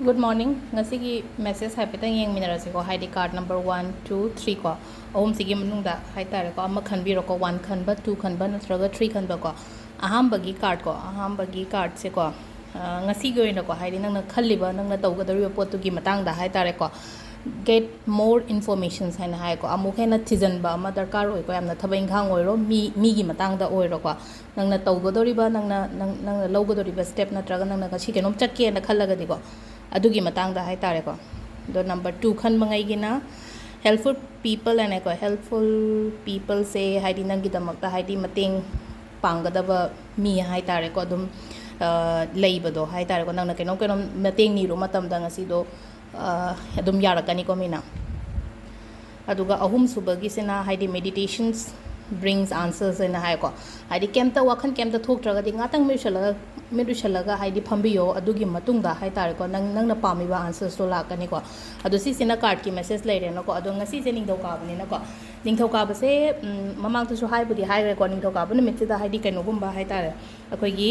Good morning. Ngasigi message haipetang yeng minarase ko ID card number 1 2 3 ko. Ahum sige manungda haitare ko amma khanbiro ko 1 khanba 2 khanba natraga 3 khanba ko. Ahambagi card ko ahambagi card se ko. Ngasigi oina ko haidi nangna khalliba nangna tawgadari potu gi matang da haitare ko. Get more information haina hai ko amu khena thijanba ama darkar oi ko yamna thabain khang oiro mi gi matang da oiro ko nangna tawgadori ba nangna lawgadori ba step natraga nangna ka chikenom chakke na khallaga di ko adugi matang da hai tare ko do number 2 khan mangai gina helpful people and ko helpful people say haidi nangi damakta haidi mating panggadaba mi hai tare ko dum leiba do hai tare ko nangna kenom mating ni ro matam da ngasi do adum yarakani ko mina aduga ahum subagi sena haidi meditations brings answers in hai ko haidi kemta wakhan kemta thok traga di ngatang medusalaga haidi phambiyo adugi matungda hai tare ko nangna pami ba answers to lakani ko adu si sina card ki message leire na ko adu ngasi se ning ka bani na ko ning ka ba se mamang tu su hai budi hai re ko ning ka ba ni mit da haidi kaino gumba hai tare akoi gi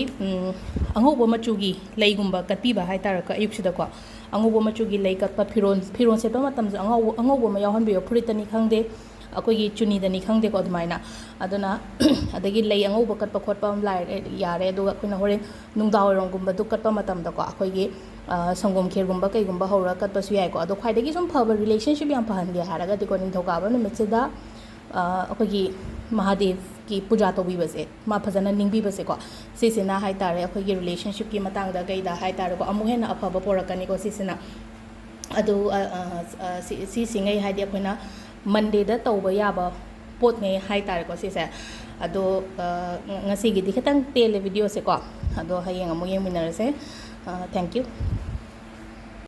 angobo machugi leigumba katpi ba hai tare ko ayuk sida ko angobo machugi lei katpa phiron se to matam angobo ma yahan biyo puritani khangde अकोगी चुनी दनी खंगदे को अदमाइना अदना अदगी लई अंगौब कटप खोटप लाइ यारे अदुगा अखोइना होरे नुंगदावरंगुंबा दु कटप मतम दको अखोगी संगोम खेरगुंबा कईगुंबा हौरा कटपसु याइको अदो ख्वाइदगी सुम फब रिलेशनशिप याम फहनदे हारगा दिको निंथौकाबा नुमितसेदा अखोगी महादेव की पूजा तौबीबसे मा फजना निंगबीबसे को सिसिना हाइ तारे अखोगी रिलेशनशिप की मतंगदा गैदा हाइ तारे को अमु हेना अफब पोरकनी को सिसिना अदु सी सिंगै हाइदि अखोइना मंडे दा तौबा याबा पोत ने हाइ तारे को सिसे अदो ngasi gi di khatang tele video se ko ado hayeng amu yeng minarase thank you